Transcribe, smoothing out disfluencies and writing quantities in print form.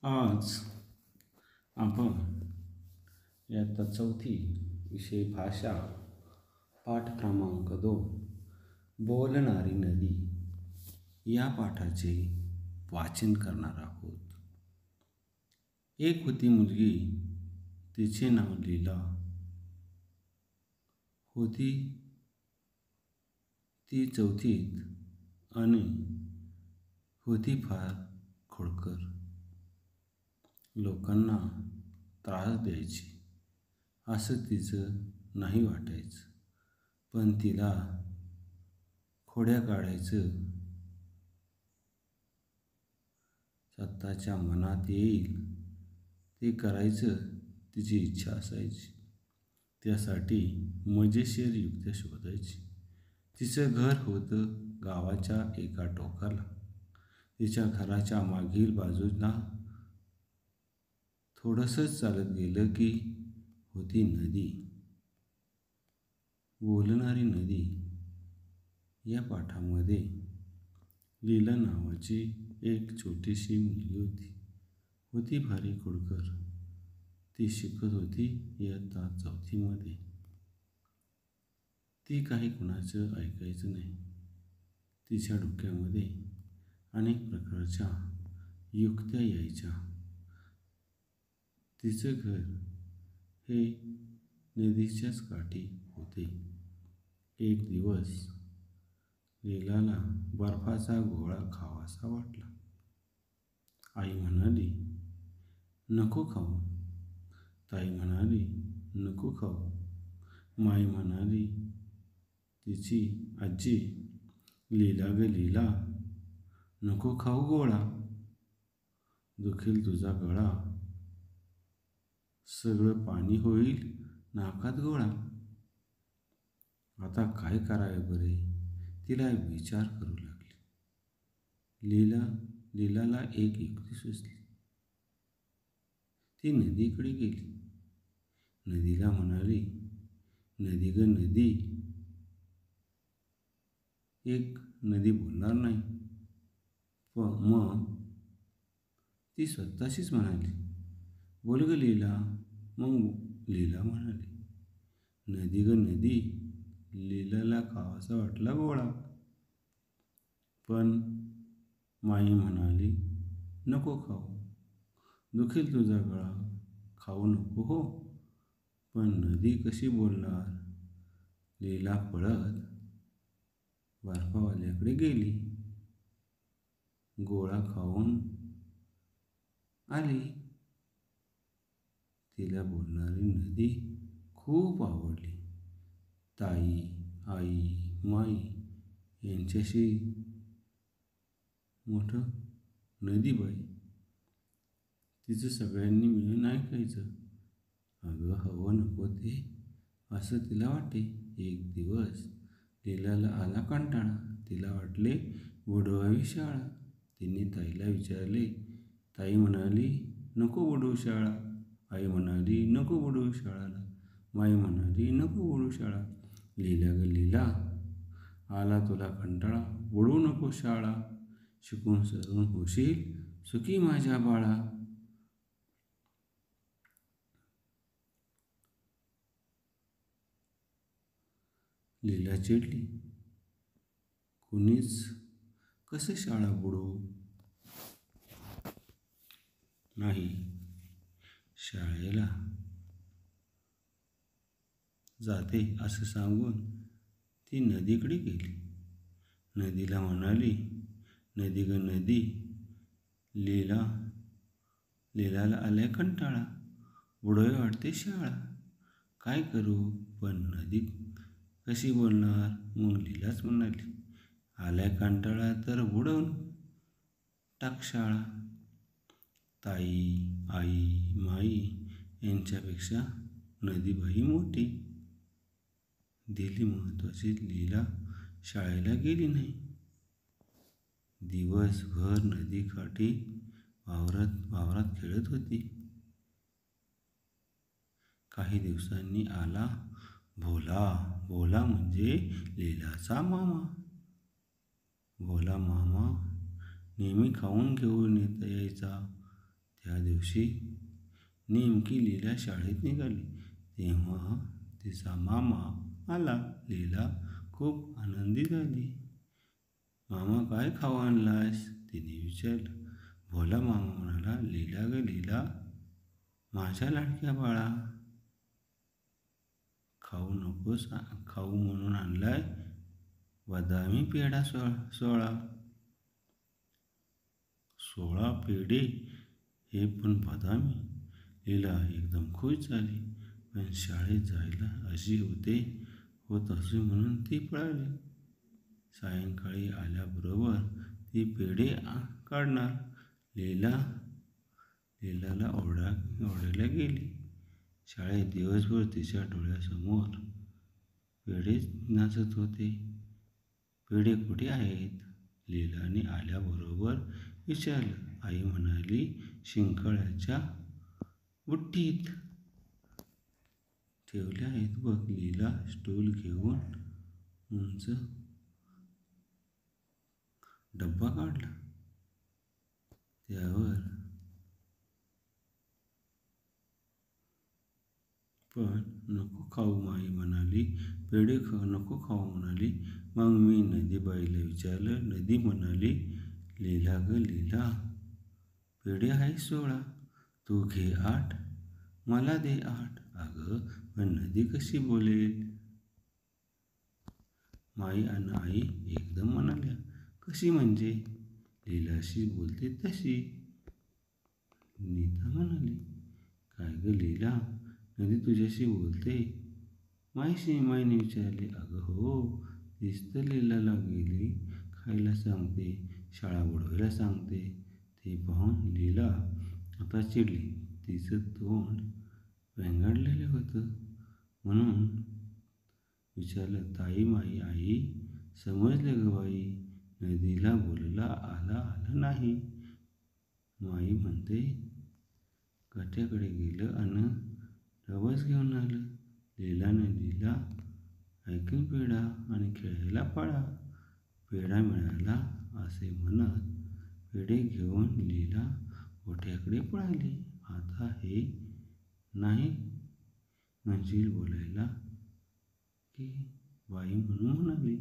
आज आपण इयत्ता चौथी विषय भाषा पाठ क्रमांक 2 बोलणारी नदी या पाठाचे वाचन करणार आहोत. एक होती मुलगी, तिचे नाव लीला होती. ती चौथीत आणि होती फार खोडकर. लोकांना त्रास द्यायची असं तिचं नाही वाटायचं, पण तिला खोड्या काढायचं स्वतःच्या मनात येईल ते करायचं तिची इच्छा असायची. त्यासाठी मजेशीर युक्त्या शोधायची. तिचं घर होतं गावाच्या एका टोकाला. तिच्या घराच्या मागील बाजूला थोडंसंच चालत गेलं की होती नदी. बोलणारी नदी या पाठामध्ये लीला नावाची एक छोटीशी मुलगी होती. होती भारी खोडकर. ती शिकत होती इयत्ता चौथीमध्ये. ती काही कुणाचं ऐकायचं नाही. तिच्या डोक्यामध्ये अनेक प्रकारच्या युक्त्या यायच्या. तिचं घर हे नदीच्याच काठी होते. एक दिवस लीलाला बर्फाचा गोळा खावासा वाटला. आई म्हणाली, नको खाऊ. ताई म्हणाली, नको खाऊ. माई म्हणाली, तिची आजी, लीला ग लीला, नको खाऊ गोळा, दुखेल तुझा गळा, सगळं पाणी होईल नाकात गोळा. आता काय करावे बरे, तिला विचार करू लागली. लीलाला एक युक्ती सुचली. ती नदीकडे गेली. नदीला म्हणाली, नदी ग नदी. एक नदी बोलणार नाही, पण मग ती स्वतःशीच म्हणाली, बोल ग लीला. मग लीला म्हणाली, नदी ग नदी. लीलाला खावासा वाटला गोळा, पण माई म्हणाली, नको खाऊ. दुखेल तुझा गळा, खाऊ नको हो. पण नदी कशी बोलणार. लीला पळत बर्फावाल्याकडे गेली. गोळा खाऊन आली. तिला बोलणारी नदी खूप आवडली. ताई, आई, माई यांच्याशी मोठं नदीबाई. तिचं सगळ्यांनी मिळून ऐकायचं. अगं हवं नको ते असं तिला वाटे. एक दिवस लीलाला आला कंटाळा. तिला वाटले बुडवावी शाळा. तिने ताईला विचारले. ताई म्हणाली, नको बुडवू शाळा. आई म्हणाली, नको बुडवू शाळाला. माई म्हणाली, नको बुडवू शाळा. लीला ग लीला, आला तुला कंटाळा, बुडवू नको शाळा. शिकून सरून होशील सुखी माझ्या बाळा. लीला चिडली. कुणीच कसं शाळा बुडवू. नाही, शाळेला जाते असं सांगून ती नदीकडे गेली. नदीला म्हणाली, नदी ग नदी. लीलाला आलाय कंटाळा, बुडवे वाटते शाळा. काय करू. पण नदी कशी बोलणार. मग लीलाच म्हणाली, आलाय कंटाळा तर बुडवून टाक शाळा. ताई, आई, माई यांच्यापेक्षा नदीबाई मोठी. दिली महत्त्वाची. लीला शाळेला गेली नाही. दिवसभर नदीकाठी वावरात खेळत होती. काही दिवसांनी आला भोला. भोला म्हणजे लीलाचा मामा. भोला मामा नेहमी खाऊन घेऊन यायचा. त्या दिवशी नेमकी लीला शाळेत निघाली तेव्हा तिचा मामा आला. लीला खूप आनंदी झाली. मामा, काय खाऊ आणलास? तिने विचारलं. भोला मामा म्हणाला, लीला ग लीला, माझ्या लाडक्या बाळा, खाऊ नकोस, खाऊ म्हणून आणलाय बदामी पेढा 16 पेढे, हे पण बदामी. लीला एकदम खुश झाली, पण शाळेत जायला अशी होत असे म्हणून ती पळाली. सायंकाळी आल्याबरोबर ती पेढे काढणार. लीलाला ओरडायला गेली. शाळेत दिवसभर तिच्या डोळ्यासमोर पेढेच नाचत होते. पेढे कुठे आहेत? लीलाने आल्याबरोबर विचारलं. आई म्हणाली, शिंकाळ्याच्या बुट्टीत ठेवले आहेत बघ. लीला स्टूल घेऊन उंच डब्बा काढला. त्यावर पण नको खाऊ, माई म्हणाली. पेढे नको खाऊ म्हणाली. मग मी नदीबाईला विचारलं. नदी म्हणाली, लीला ग लीला, पेढे आहे 16, तू घे 8, मला दे 8. अगं, पण नदी कशी बोलेल? माई आणि आई एकदम म्हणाल्या. कशी म्हणजे? लीलाशी बोलते तशी. नीता म्हणाली, काय ग लीला, नदी तुझ्याशी बोलते? माईने विचारले. अगं हो, तीच तर लीलाला गेली खायला सांगते, शाळा बुडवायला सांगते. ते पाहून लीला आता चिडली. तिचं तोंड वेंगाडलेलं होतं म्हणून विचारलं. ताई, माई, आई, समजलं ग बाई, नदीला बोलता आलं नाही. माई म्हणते काठ्याकडे गेलं आणि डबाच घेऊन आलं. लीलाने दिला ऐकून पेढा आणि खेळायला पळा. पेढा मिळाला असे म्हणत पेढे घेऊन लीला गोठ्याकडे पळाली. आता हे नाही म्हणशील बोलायला की? बाई म्हणून म्हणाली.